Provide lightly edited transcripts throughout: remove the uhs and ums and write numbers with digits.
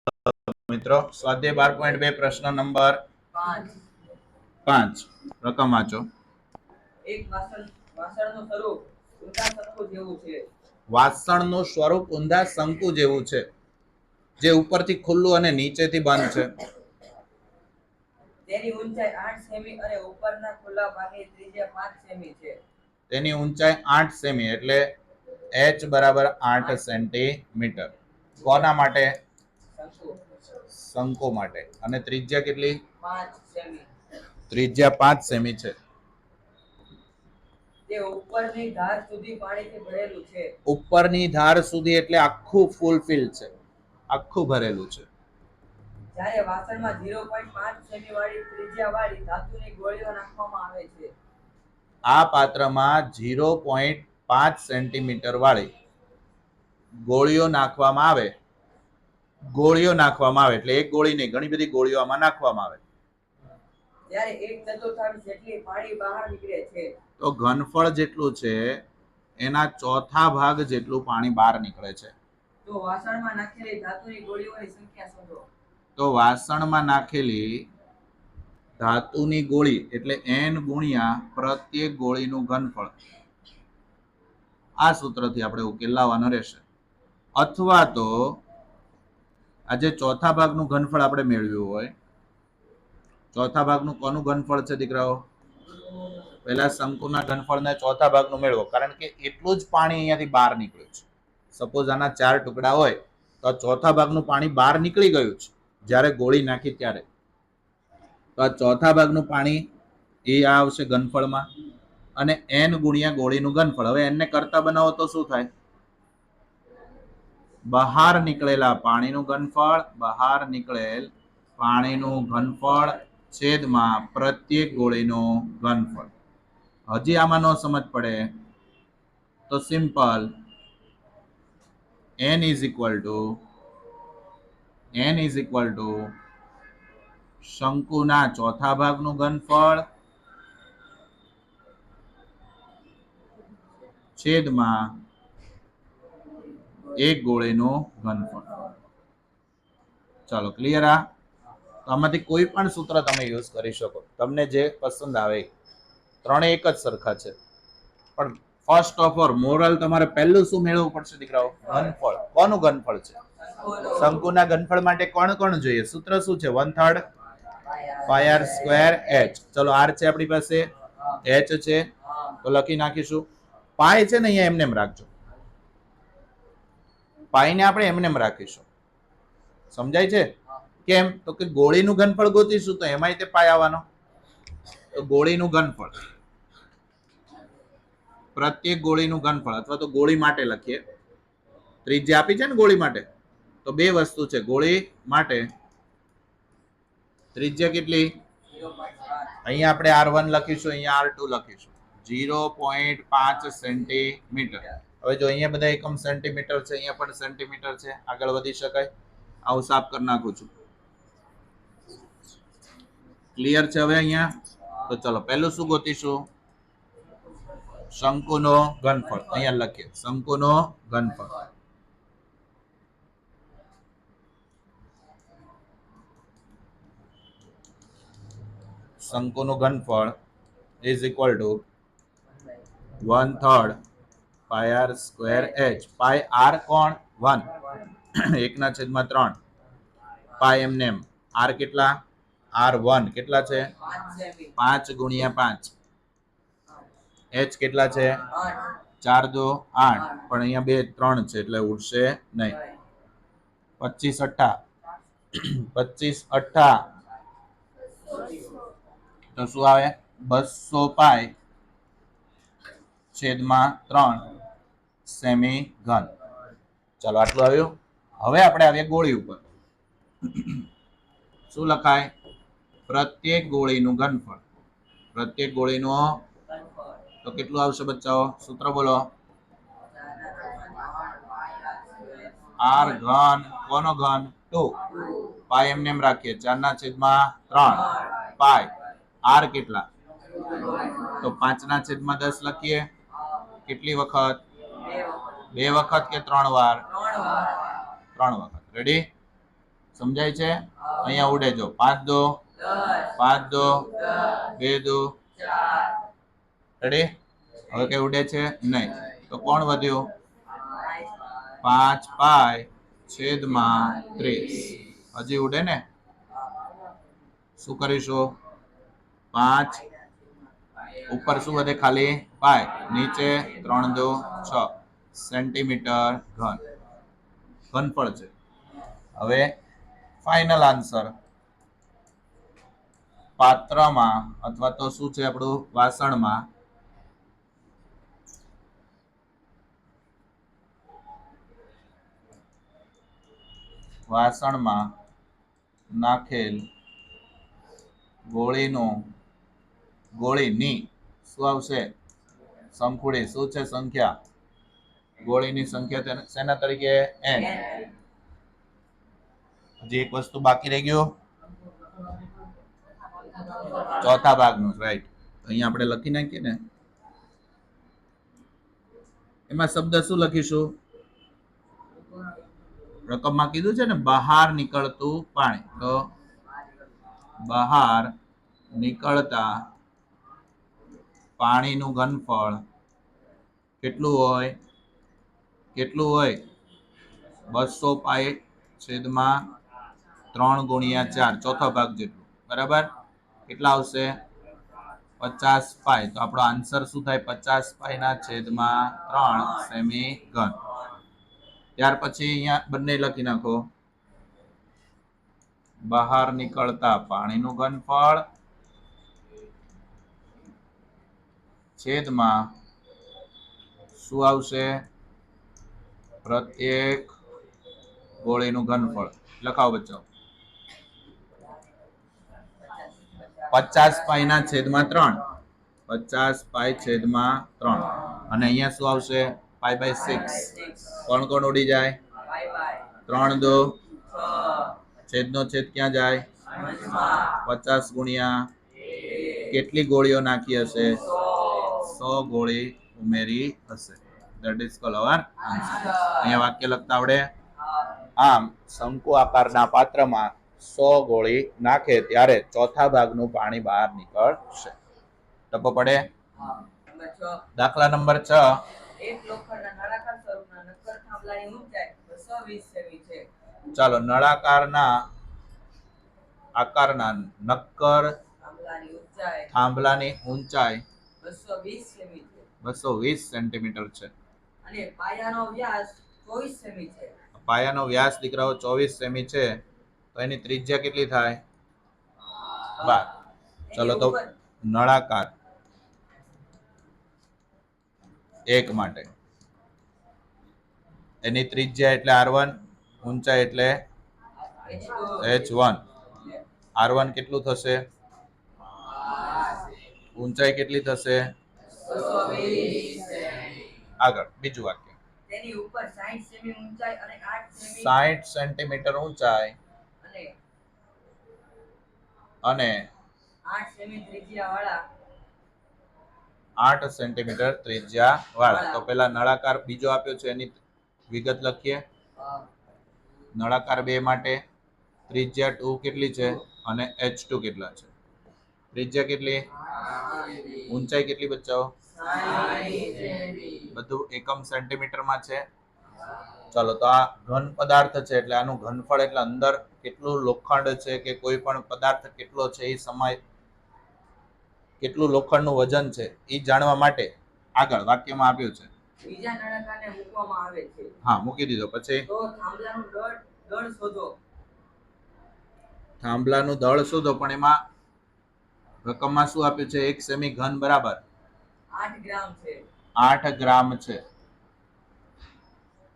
મિત્રો સ્વાધ્યાય 12.2 પ્રશ્ન નંબર 5 રકમ વાંચો. એક વાસણનું સ્વરૂપ ઊંધા શંકુ જેવું છે. વાસણનું સ્વરૂપ ઊંધા શંકુ જેવું છે, જે ઉપરથી ખુલ્લું અને નીચેથી બંધ છે. તેની ઊંચાઈ 8 સેમી અને ઉપરના ખુલ્લા ભાગની ત્રિજ્યા 5 સેમી છે. તેની ઊંચાઈ 8 સેમી એટલે h બરાબર 8 સેન્ટીમીટર. કોના માટે? શંકુ માટે. અને ત્રિજ્યા કેટલી? 5 સેમી. ત્રિજ્યા 5 સેમી છે. તે ઉપરની ધાર સુધી પાણીથી ભરેલું છે. ઉપરની ધાર સુધી એટલે આખું ફૂલફિલ છે, આખું ભરેલું છે. જ્યારે વાસણમાં 0.5 સેમી વાળી ત્રિજ્યા વાળી ધાતુની ગોળીઓ નાખવામાં આવે છે. આ પાત્રમાં 0.5 સેન્ટીમીટર વાળી ગોળીઓ નાખવામાં આવે. ગોળીઓ નાખવામાં આવે એટલે એક ગોળી નહીં, ઘણી બધી ગોળીઓ આમાં નાખવામાં આવે. ત્યારે 1/4 જેટલી પાણી બહાર નીકળે છે. તો ઘનફળ જેટલું છે એના ચોથા ભાગ જેટલું પાણી બહાર નીકળે છે. તો વાસણમાં નાખેલી ધાતુની ગોળીઓની સંખ્યા શોધો. તો વાસણમાં નાખેલી ધાતુની ગોળી એટલે n ગુણ્યા પ્રત્યેક ગોળીનું ઘનફળ. આ સૂત્રથી આપણે ઉકેલ લાવવાનો રહેશે. અથવા તો આજે ચોથા ભાગનું ઘનફળ આપણે મેળવ્યું હોય, ચોથા ભાગનું કોનું ઘનફળ છે દીકરાઓ? પહેલા શંકુના ઘનફળને ચોથા ભાગનું મેળવો, કારણ કે એટલું જ પાણી અહીંયાથી બહાર નીકળ્યું છે. સપોઝ આના 4 ટુકડા હોય તો ચોથા ભાગનું પાણી બહાર નીકળી ગયું છે જ્યારે ગોળી નાખી ત્યારે. તો આ ચોથા ભાગનું પાણી એ આવશે ઘનફળમાં, અને n ગુણ્યા ગોળીનું ઘનફળ. હવે n ને કરતા બનાવો તો શું થાય? બહાર નીકળેલા પાણીનું ઘનફળ, બહાર નીકળેલ પાણીનું ઘનફળ છેદમાં પ્રત્યેક ગોળીનું ઘનફળ. હજી આમાં નો સમજ પડે તો simple n is equal to શંકુના ચોથા ભાગનું ઘનફળ છેદમાં એક ગોળીનું ઘનફળ. ચાલો ક્લિયર? આમાંથી કોઈ પણ સૂત્ર તમે યુઝ કરી શકો, તમને જે પસંદ આવે. ત્રણે એક જ સરખા છે, પણ ફર્સ્ટ ઓફ ઓલ મોરલ તમારે પહેલું શું મેળવવું પડશે દીકરાઓ? ઘનફળ. કોનું ઘનફળ છે? શંકુના ઘનફળ માટે કોણ કોણ જોઈએ? સૂત્ર શું છે? 1/3 પાઈ આર સ્ક્વેર h. ચલો r છે આપણી પાસે, h છે તો લખી નાખીશું. પાઈ છે ને અહીંયા એમને એમ રાખજો, પાઈને આપણે એમને એમ રાખીશું. સમજાય છે? કેમ? તો કે ગોળીનું ઘનફળ ગોતીશું તો એમાંય તે પાઈ આવવાનો. તો ગોળીનું ઘનફળ, પ્રત્યેક ગોળીનું ઘનફળ, અથવા તો ગોળી માટે લખીએ. ત્રિજ્યા આપી છે ને ગોળી માટે, તો બે વસ્તુ છે. ગોળી માટે ત્રિજ્યા કેટલી? અહીંયા આપણે r1 લખીશું, અહીંયા r2 લખીશું. 0.5 સેન્ટીમીટર. હવે જો અહીંયા બધા એકમ સેન્ટીમીટર છે, અહીંયા પણ સેન્ટીમીટર છે. આગળ વધી શકાય? આવું સાફ કરી નાખું છું. ક્લિયર છે હવે અહીંયા? તો ચલો પહેલું શું ગોતીશું? શંકુનો ઘનફળ. અહીંયા લખીએ શંકુનો ઘનફળ. શંકુનું ઘનફળ is equal to 1/3 pi r square h. Pi r કોણ? 1. 1/3 પાઈ એમને એમ. આર કેટલા? r1 કેટલા છે? 5 ગુણ્યા 5. h કેટલા છે? 4 2 8. પણ અહીંયા 2 3 છે એટલે ઉડશે નહીં. 25 8 25 8 તો શું આવે? 200 પાઈ છેદમાં 3 સેમી ઘન. ચાલો આટલું આવ્યું. હવે આપણે આવીએ ગોળી ઉપર. શું લખાય? પ્રત્યેક ગોળીનું ઘનફળ. પ્રત્યેક ગોળીનું તો કેટલું આવશે બચ્ચાઓ? સૂત્ર બોલો. r ઘન. કોનો ઘન? 2. પાઈ એમને એમ રાખીએ, 4/3 પાઈ. r કેટલા? તો 5/10 લખીએ. કેટલી વખત? 2 વખત કે 3 વાર? 3 વખત. રેડી? સમજાય છે? અહીંયા ઉડે જો 5 દો 10 5 દો 10 2 દો 4 રેડી. હવે કઈ ઉડે છે નહીં, તો કોણ વધ્યું? 5 5 પાઈ છેદમાં 30. હજી ઉડે ને? શું કરીશું? 5 ઉપર શું વધે? ખાલી પાઈ. નીચે 3 દો 6 સેન્ટીમીટર ઘનફળ છે. હવે ફાઇનલ આન્સર પાત્રમાં અથવા તો શું છે આપણું વાસણમાં નાખેલ ગોળીની શું આવશે? સંખુડી. શું છે સંખ્યા? ગોળીની સંખ્યા શેના તરીકે? n. હજી એક વસ્તુ બાકી રહી ગયું, ચોથા ભાગનું. રાઈટ. અહીંયા આપણે લખી નાખીએ ને, એમાં શબ્દ શું લખીશું? રકમમાં કીધું છે ને બહાર નીકળતું પાણી, તો બહાર નીકળતા પાણીનું ઘનફળ કેટલું હોય? 200 પાઈ છેદમાં 3 ગુણ્યા 4, ચોથો ભાગ જેટલું. બરાબર. કેટલા આવશે? 50 પાઈ. તો આપણો આન્સર શું થાય? 50 પાઈના છેદમાં 3 સેમી ઘન. ત્યાર પછી અહીંયા બંને લખી નાખો. બહાર નીકળતા પાણીનું ઘનફળ છેદમાં શું આવશે? પ્રત્યેક ગોળીનું ઘનફળ. લખાવો બચ્ચો. 50 પાઈના છેદમાં 3. 50 પાઈ છેદમાં 3. અને અહીંયા શું આવશે? Pi by 6. કોણ કોણ ઉડી જાય? 3 દો 6 છેદનો છેદ ક્યાં જાય? 50 ગુણ્યા કેટલી ગોળીઓ નાખી હશે? 100 ગોળી ઉમેરી હશે. That is called hour answer. અહીંયા વાક્ય લખતા આવડે? આમ શંકુ આકારના પાત્રમાં 100 ગોળી નાખે ત્યારે ચોથા ભાગનું પાણી બહાર નીકળશે. ટપો પડે. નંબર 6. દાખલા નંબર 6. એક લોખંડના નળાકાર સ્વરૂપના નક્કર થાંભલાની ઊંચાઈ 220 સેમી છે. ચાલો, નળાકારના આકારના નક્કર થાંભલાની ઊંચાઈ 220 સેમી છે 220 સેન્ટીમીટર છે. અને પાયાનો વ્યાસ 24 સેમી છે. પાયાનો વ્યાસ દીકરાઓ 24 સેમી છે, તો એની ત્રિજ્યા કેટલી થાય? 12. ચલો, તો નળાકાર એક માટે એની ત્રિજ્યા એટલે r1, ઊંચાઈ એટલે h1. r1 કેટલું થશે? ઊંચાઈ કેટલી થશે? 220 સેમી. આગળ બીજું વાક્ય. તેની ઉપર 60 સેમી ઊંચાઈ અને 8 સેમી 60 સેન્ટીમીટર ઊંચાઈ અને 8 સેમી ત્રિજ્યાવાળા 8 સેન્ટીમીટર ત્રિજ્યા વાળા. તો પેલા નળાકાર બીજો આપ્યો છે એની વિગત લખીએ. નળાકાર 2 માટે ત્રિજ્યા 2 કેટલી છે અને h2 કેટલા છે? ત્રિજ્યા કેટલી? ઊંચાઈ કેટલી બચ્ચાઓ? 60 સેમી. બધું એકમ સેન્ટીમીટરમાં છે. ચાલો, તો આ ઘન પદાર્થ છે એટલે આનું ઘનફળ એટલે અંદર કેટલું લોખંડ છે કે કોઈ પણ પદાર્થ કેટલો છે એ સમય કેટલું લોખંડનું વજન છે એ જાણવા માટે આગળ વાક્યમાં આપ્યું છે. બીજા નળાકારને મૂકવામાં આવે છે. હા, મૂકી દીધો. પછી તો થાંભલાનું દળ શોધો. થાંભલાનું દળ શોધો, પણ એમાં રકમમાં શું આપ્યું છે? 1 સેમી ઘન બરાબર 8 ગ્રામ છે. 8 ગ્રામ છે.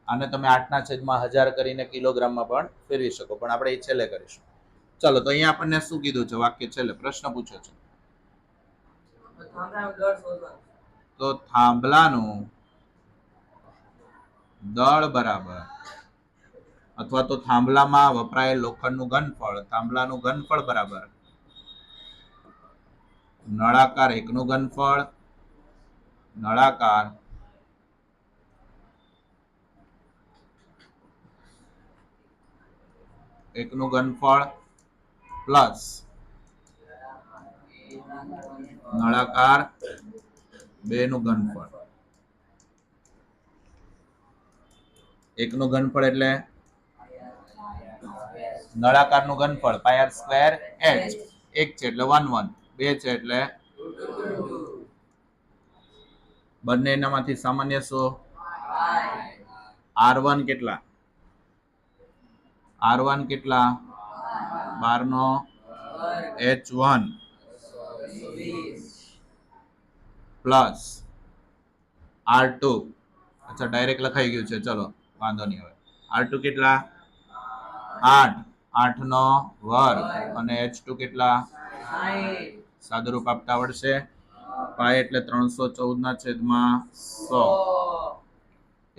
આને તમે 8/1000 કરીને કિલોગ્રામમાં પણ ફેરવી શકો, પણ આપણે એ છેલ્લે કરીશું. ચલો, તો અહીંયા આપણને શું કીધું છે? વાક્ય છેલ્લે પ્રશ્ન પૂછ્યો છે. થાંભલાનું દળ શોધવાનું. તો થાંભલાનું દળ બરાબર અથવા તો થાંભલામાં વપરાયેલ લોખંડનું ઘનફળ, થાંભલાનું ઘનફળ બરાબર નળાકાર 1 નું ઘનફળ નળાકાર 1 એકનું ઘનફળ પ્લસ નળાકાર બેનું ઘનફળ. એકનું ઘનફળ એટલે નળાકારનું ઘનફળ પાય આર સ્ક્વેર h. એક છે એટલે 1 1, બે છે એટલે બંને એનામાંથી સામાન્ય શું? r1 કેટલા? r1 કેટલા? 12 નો h1 પ્લસ r2. અચ્છા ડાયરેક્ટ લખાઈ ગયું છે, ચલો વાંધો નહીં. હવે r2 કેટલા? 8. 8 નો વર્ગ અને h2 કેટલા? સાદુરૂપ આપતા આવડશે? પાય એટલે 314 ના છેદમાં 100.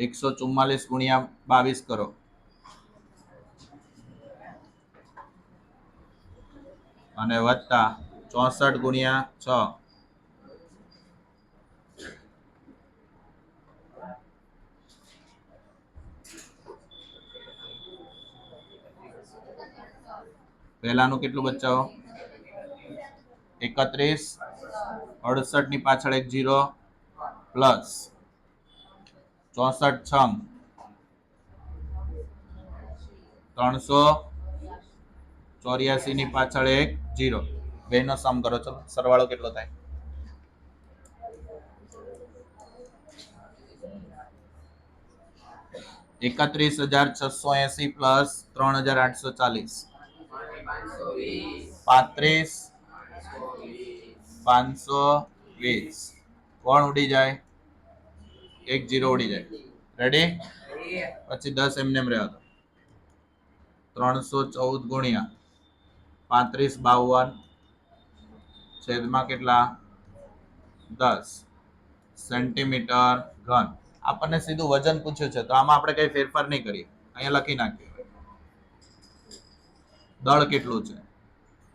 144 ગુણ્યા 22 કરો. અને વત્તા 64 ગુણ્યા 6. પહેલાનું કેટલું બચાવો? 31. 68 ની પાછળ એક 0 પ્લસ 64 છંગ 384 ની પાછળ એક 0. બેનો સમ કરો. ચલો સરવાળો કેટલો થાય? ₹31,680 પ્લસ 3,840 35,520. કોણ ઉડી જાય? એક 0 ઉડી જાય. રેડી? પછી 10 એમને એમ રહેવા દો. 314 ગુણ્યા 3552 છેદમાં કેટલા? 10 સેન્ટીમીટર ઘન. આપણને સીધું વજન પૂછ્યું છે, તો આમાં આપણે કઈ ફેરફાર નહીં કરીએ. અહીંયા લખી નાખીએ. દળ કેટલું છે?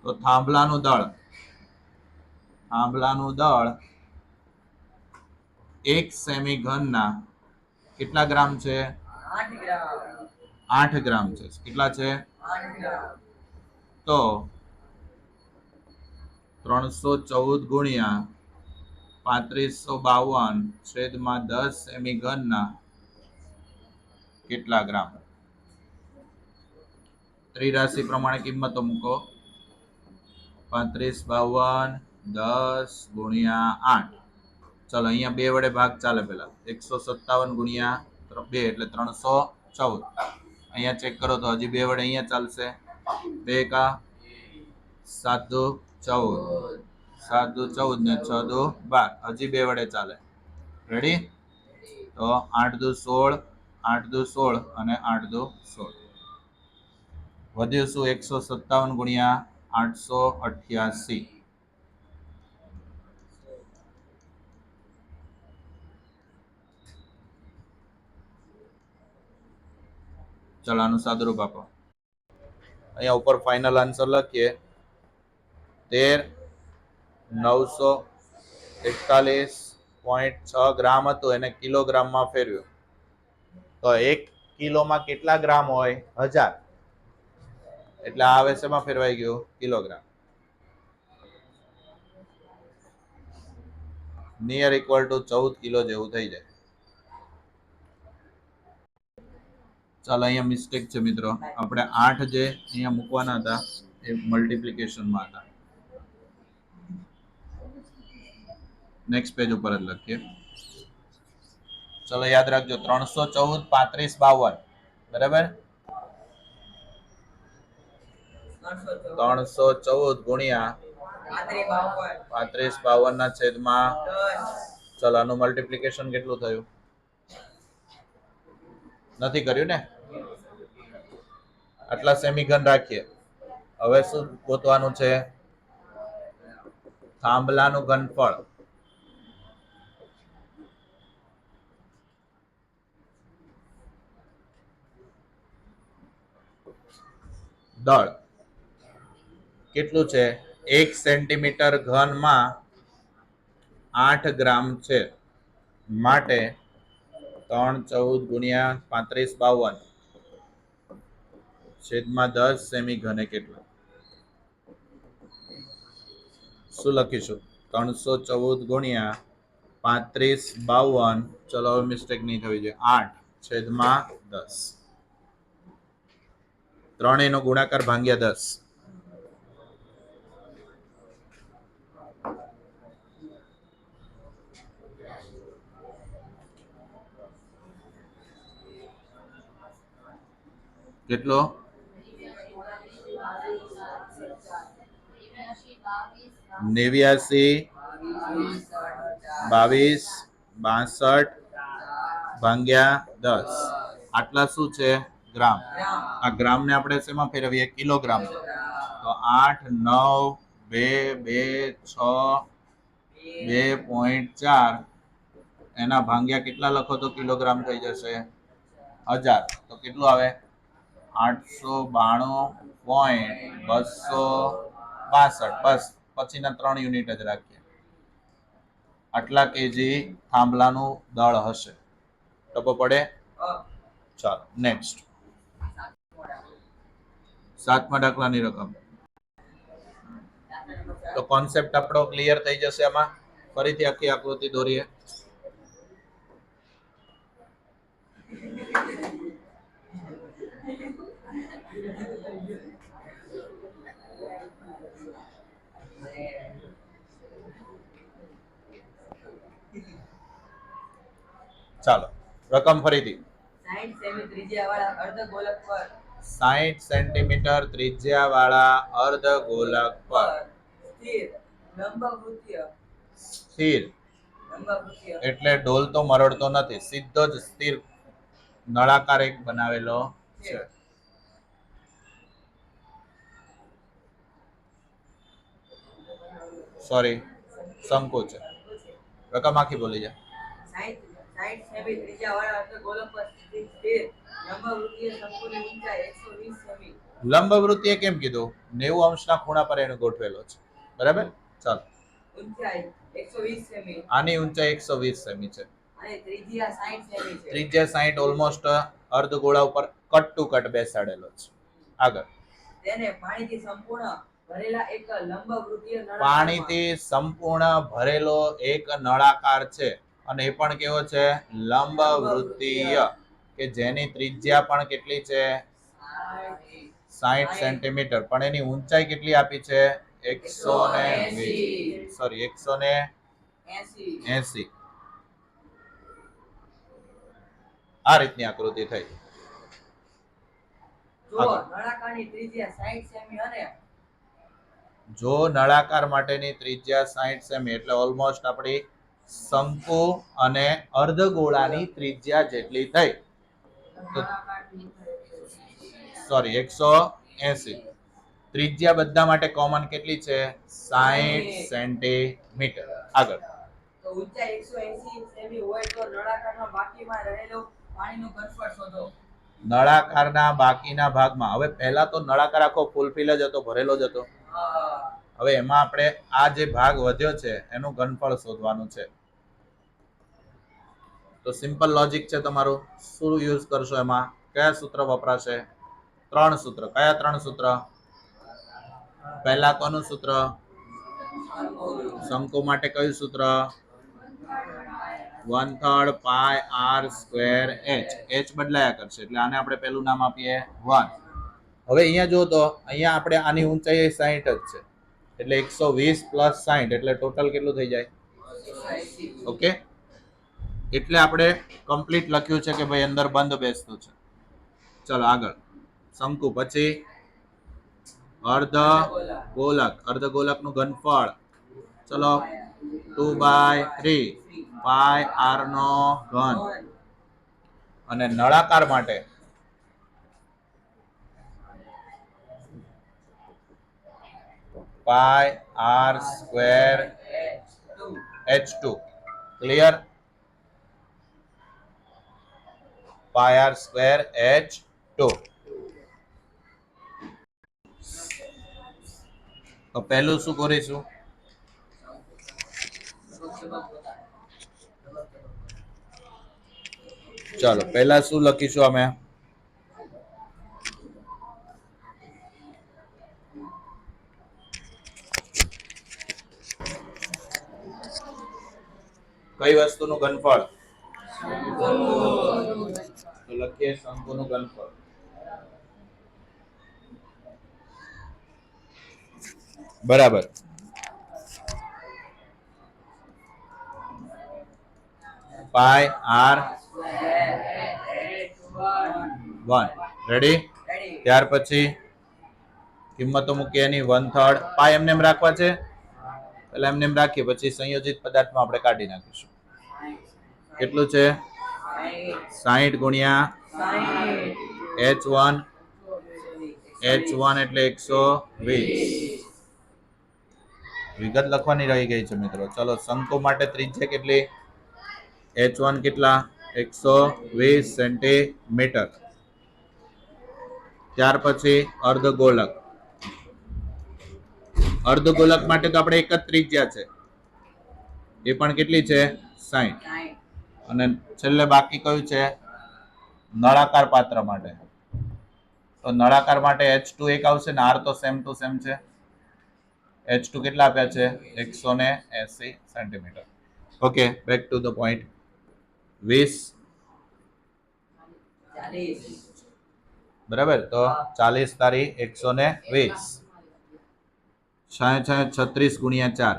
તો થાંભલાનું દળ 1 સેમી ઘનના કેટલા ગ્રામ છે? 8 ગ્રામ છે. કેટલા છે? 8 ગ્રામ. તો 314 ગુણ્યા 3552 છેદમાં 10 સેમી ઘનના કેટલા ગ્રામ? ત્રિરાશિ પ્રમાણે કિંમતો મૂકો. 3552 10 ગુણ્યા 8. ચલો અહીંયા 2 વડે ભાગ ચાલે. પેલા 157 ગુણ્યા 2 એટલે 314. અહીંયા ચેક કરો તો હજી 2 વડે અહીંયા ચાલશે. 2 કા 7 દુ 14, 7 દુ 14 ને 6 દુ 12. હજી 2 વડે ચાલે. રેડી? તો 8 દુ 16, 8 દુ 16 અને 8 દુ 16. વધ્યું શું? 157 ગુણ્યા 888. ચલો આનું સાદુરૂપ આપો. અહીંયા ઉપર ફાઇનલ આન્સર લખીએ. 13,941.6 ગ્રામ હતું, એને કિલોગ્રામમાં ફેરવ્યું. તો 1 કિલોમાં કેટલા ગ્રામ હોય? 1000. એટલે આ આવે શેમાં ફેરવાઈ ગયું? Kilogram. Near equal to 14 kilo જેવું થઈ જાય. ચાલો અહીંયા મિસ્ટેક છે મિત્રો. આપણે 8 જે અહીંયા મૂકવાના હતા એ મલ્ટીપ્લિકેશનમાં હતા. નેક્સ્ટ પેજ ઉપર જ લખીએ. ચલો યાદ રાખજો. 314 35 52. બરાબર? 314 ગુણ્યા 35 52 ના છેદમાં. ચલો આનું મલ્ટીપ્લિકેશન કેટલું થયું? નથી કર્યું ને? આટલા સેમી ઘન રાખીએ. હવે શું ગોતવાનું છે? થાંભલાનું ઘનફળ. દળ કેટલું છે? 1 સેન્ટીમીટર ઘનમાં 8 ગ્રામ છે. માટે 314 ગુણ્યા 35 52 છેદમાં 10 સેમી ઘને કેટલા? શું લખીશું? 314 ગુણ્યા 3552. ચલો હવે મિસ્ટેક નહીં થવી જોઈએ. 8 છેદમાં 10. ત્રણેયનો ગુણાકાર ભાગ્યા 10. કેટલો? 89 22 62 ભાગ્યા 10. આટલા શું છે? ગ્રામ. આ ગ્રામને આપણે શેમાં ફેરવીએ? કિલોગ્રામ. તો 8 9 2 2 6 2.4 એના ભાગ્યા કેટલા લખો તો કિલોગ્રામ થઈ જશે? 1000. તો કેટલું આવે? 892.262. બસ પછીના 3 યુનિટ જ રાખીએ. આટલા કેજી થાંભલાનું દળ હશે. ટપો પડે? ચાલો નેક્સ્ટ. 7મા દાખલાની રકમ. તો કોન્સેપ્ટ આપણો ક્લિયર થઈ જશે. આમાં ફરીથી આખી આકૃતિ દોરીએ. ચાલો રકમ ફરીથી. 60 સેમી ત્રિજ્યાવાળા અર્ધગોલક પર 60 સેન્ટીમીટર ત્રિજ્યાવાળા અર્ધગોલક પર સ્થિર લંબવૃત્તીય સ્થિર એટલે ડોલ તો મરડતો નથી, સીધો જ સ્થિર નળાકાર એક બનાવેલો છે. સોરી, શંકુ છે. રકમ આખી બોલી જાય. 60 સેમી ત્રિજ્યાવાળા અર્ધગોલક પર સ્થિર લંબવૃત્તીય શંકુની ઊંચાઈ 120 સેમી. લંબવૃત્તીય કેમ કીધું? 90 અંશના ખૂણા પર એને ગોઠવેલો છે. બરાબર. ચાલો. ઊંચાઈ 120 સેમી. આની ઊંચાઈ 120 સેમી છે. અને ત્રિજ્યા 60 સેમી છે. ત્રિજ્યા 60 ઓલમોસ્ટ અર્ધગોળા ઉપર કટ ટુ કટ બેસાડેલો છે. આગળ. તેને પાણીથી સંપૂર્ણ ભરેલા એક લંબવૃત્તીય નળાકારમાં પાણીથી સંપૂર્ણ ભરેલો એક નળાકાર છે અને એ પણ કેવો છે? લંબવૃત્તીય, કે જેની ત્રિજ્યા પણ કેટલી છે? 60 સેન્ટીમીટર. પણ એની ઊંચાઈ કેટલી આપી છે? 120. સોરી 180. આ રીતની આકૃતિ થઈ. જો નળાકારની ત્રિજ્યા 60 સેમી અને જો નળાકાર માટેની ત્રિજ્યા 60 સેમી એટલે ઓલમોસ્ટ આપણી શંકુ અને અર્ધગોળાની ત્રિજ્યા જેટલી થઈ. સોરી 180. ત્રિજ્યા બધા માટે કોમન કેટલી છે? 60 સેન્ટીમીટર. આગળ. તો ઊંચાઈ 180 સેમી હોય તો નળાકારના બાકીમાં રહેલો પાણીનું ઘનફળ શોધો. નળાકારના બાકીના ભાગમાં, હવે પહેલા તો નળાકાર આખો ફૂલફિલ જ હતો, ભરેલો જ હતો. હવે એમાં આપણે આ જે ભાગ વધ્યો છે એનું ઘનફળ શોધવાનું છે. તો સિમ્પલ લોજિક છે તમારું. શું યુઝ કરશો એમાં? કયા સૂત્ર વપરાશે? 3 સૂત્ર. કયા 3 સૂત્ર? પહેલા કોનું સૂત્ર? શંકુ માટે કયું સૂત્ર? 1/3 pi r square H. H બદલાયા કરશે એટલે આને આપણે પહેલું નામ આપીએ 1. હવે અહીંયા જો તો અહીંયા આપણે આની ઊંચાઈ 60 જ છે એટલે 120 પ્લસ 60 એટલે ટોટલ કેટલું થઈ જાય? ઓકે. એટલે આપણે કમ્પ્લીટ લખ્યું છે કે ભાઈ અંદર બંધ બેસતું છે. ચલો આગળ. શંકુ પછી અર્ધગોલક. અર્ધગોલકનું ઘનફળ ચલો 2/3 પાઈ આર નો ઘન. અને નળાકાર માટે પાઈ આર સ્ક્વેર H2. ક્લિયર? પાઈ આર સ્ક્વેર H2. તો પહેલું શું કરીશું? ચાલો પહેલા શું લખીશું અમે? કઈ વસ્તુનું ઘનફળ? તો લખીએ શંકુનું ઘનફળ. બરાબર. પાઈ આર 1. રેડી? ત્યાર પછી કિંમતો મૂકીએ એની 1/3. પાઈ એમને એમ રાખવા છે, એટલે એમને એમ રાખીએ, પછી સંયોજિત પદાર્થમાં આપણે કાઢી નાખીશું. કેટલું છે? 60 ગુણ્યા H1. H1 એટલે 120. વિગત લખવાની રહી ગઈ છે મિત્રો. ચલો, શંકુ માટે ત્રિજ્યા કેટલી? H1 કેટલા? 120 સેન્ટીમીટર. ત્યાર પછી અર્ધગોલક. અર્ધગોલક માટે તો આપણે એક જ ત્રિજ્યા છે, એ પણ કેટલી છે? 60. અને છેલ્લે બાકી કયું છે? નળાકાર પાત્ર માટે. તો નળાકાર માટે H2 એક આવશે ને, R તો સેમ ટુ સેમ છે. H2 કેટલા આપ્યા છે? 180 centimetre. Okay, back to the point. 20 બરાબર, તો 40 તારી 120. 36 ગુણ્યા 4.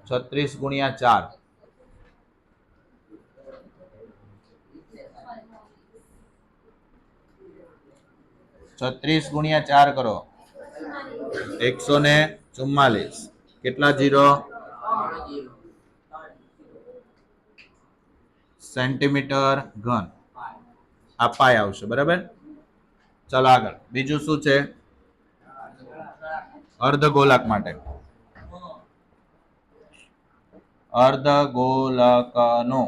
36 ગુણ્યા 4. 36 ગુણ્યા 4 કરો. 144. કેટલા જીરો? સેન્ટીમીટર ઘન. આ પાઈ આવશે. બરાબર. ચાલો આગળ. બીજું શું છે? અર્ધગોલક માટે. અર્ધગોલકનું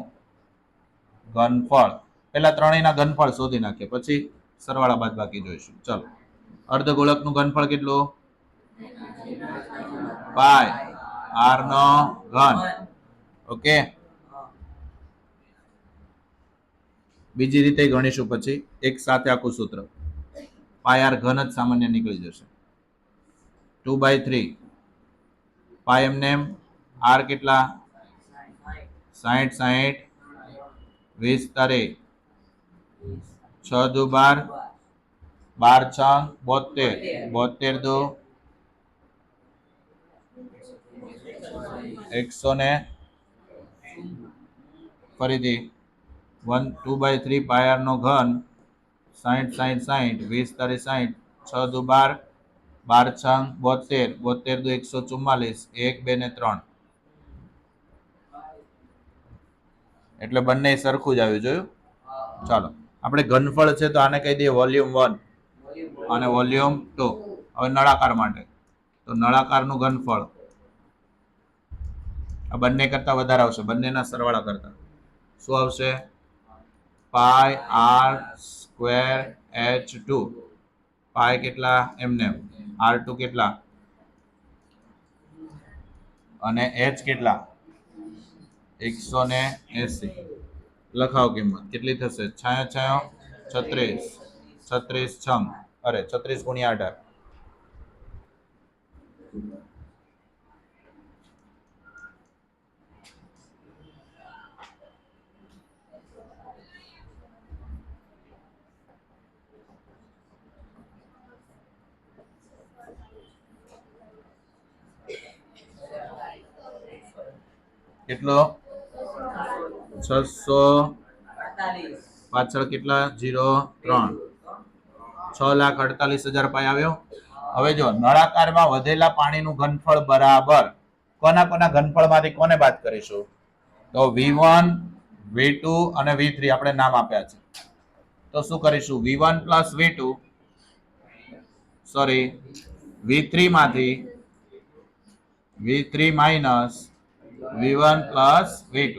ઘનફળ. પેલા ત્રણેયના ઘનફળ શોધી નાખીએ, પછી સરવાળા બાદબાકી જોઈશું. ચલો, અર્ધગોલકનું ઘનફળ કેટલું? પાઈ આર નો ઘન. ઓકે, બીજી રીતે ગણીશું પછી એક સાથે આખું સૂત્ર. પાઈ આર ઘન જ સામાન્ય નીકળી જશે. 2/3. પાઈ એમને એમ. આર કેટલા? 60 20 તારે 6 દુ 12, 12 6 72, 72 દુ 100 ફરીથી 2/3 પાઈ આર નો ઘન. 60 60 60 20 તારે 60, 6 દુ 12, 12 6 72, 72 દુ 144, 1 2 ને 3. એટલે બંને સરખું જ આવ્યું. જોયું? ચાલો, આપણે ઘનફળ છે તો આને કહી દઈએ વોલ્યુમ 1 અને વોલ્યુમ 2. હવે નળાકાર માટે, તો નળાકારનું ઘનફળ આ બંને કરતા વધારે આવશે, બંનેના સરવાળા કરતા. શું આવશે? પાઈ આર સ્ક્વેર H2. પાઈ કેટલા? એમને R2 કેટલા? અને H કેટલા? 180. લખાવ કિંમત કેટલી થશે? 36 36 6 અરે 36 ગુણ્યા 18. કેટલો? 600. પાછળ કેટલા જીરો? 3. 6,48,000 પાઈ આવ્યો. હવે જો નળાકારમાં વધેલા પાણીનું ઘનફળ બરાબર કોના કોના ઘનફળમાંથી કોને બાદ કરીશું? તો V1 V2 અને V3 આપણે નામ આપ્યા છે. તો શું કરીશું? V1 plus V2 sorry V3 માંથી V3 minus V1 plus V2.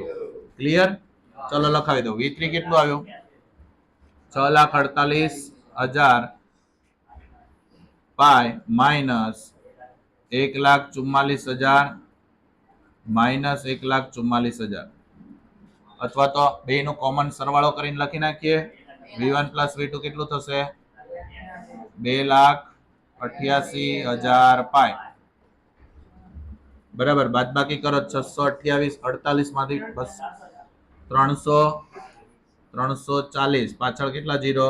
Clear? ચલો લખાવી દો. V3 કેટલું આવ્યું? 6,48,000 પાઈ માઇનસ 1,44,000 માઇનસ 1,44,000. અથવા તો બે નું કોમન સરવાળો કરીને લખી નાખીએ. V1 પ્લસ V2 કેટલું થશે? 2,88,000 પાઈ. બરાબર, બાદબાકી કરો 628 48 માંથી બસ 300 340 પાછળ કેટલા 0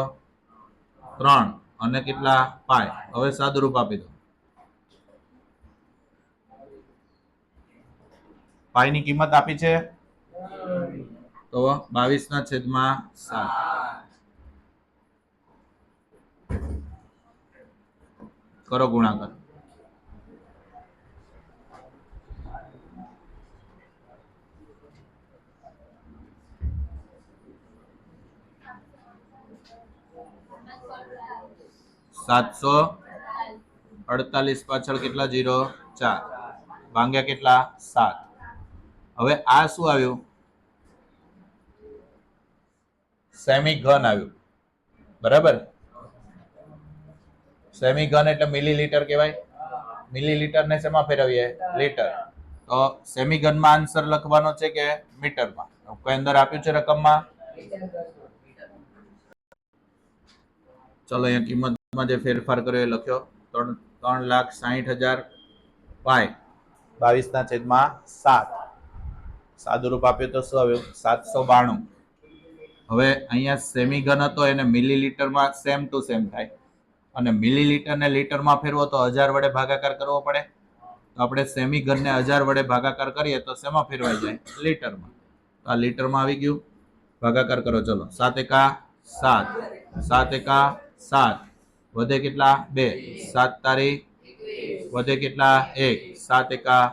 3 અને કેટલા પાય. હવે સાદુરૂપ આપી દો. પાયની કિંમત આપી છે તો 22/7. કરો ગુણાકાર. સાતસો 48 પાછળ કેટલા 0 4 ભાગ્યા કેટલા 7. હવે આ શું આવ્યું? સેમી ઘન આવ્યું. બરાબર, સેમી ઘન એટલે મિલીલીટર કહેવાય. મિલીલીટર ને શેમાં ફેરવીએ? લીટર. તો સેમી ઘનમાં આન્સર લખવાનો છે કે મીટરમાં? કોઈ અંદર આપ્યું છે રકમમાં? ચલો અહીંયા કિંમતમાં જે ફેરફાર કર્યો એ લખ્યો. 3,60,000 પાય 22/7. સાદુરૂપ આપ્યું તો શું આવ્યું? 792. હવે અહીંયા સેમી ઘન હતો એને મિલીલીટરમાં સેમ ટુ સેમ થાય અને મિલીલીટર ને લીટરમાં ફેરવો તો 1000 વડે ભાગાકાર કરવો પડે. તો આપણે સેમી ઘનને 1000 વડે ભાગાકાર કરીએ તો શેમાં ફેરવાઈ જાય? લીટરમાં. તો આ લીટરમાં આવી ગયું. ભાગાકાર કરો. ચલો 7 એકા 7 7 એકા 7 વધે કેટલા 2 7 તારી વધે કેટલા 1 7 એકા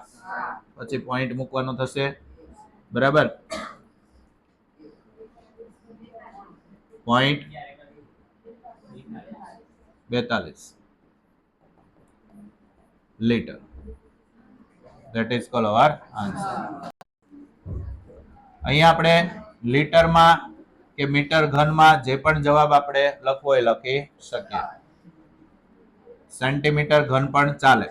પછી પોઈન્ટ મૂકવાનો થશે. બરાબર, point 42 litre. That is call hour answer. અહીંયા આપણે લીટરમાં કે મીટર ઘનમાં જે પણ જવાબ આપણે લખવો એ લખી શકીએ. સેન્ટીમીટર ઘન પણ ચાલે.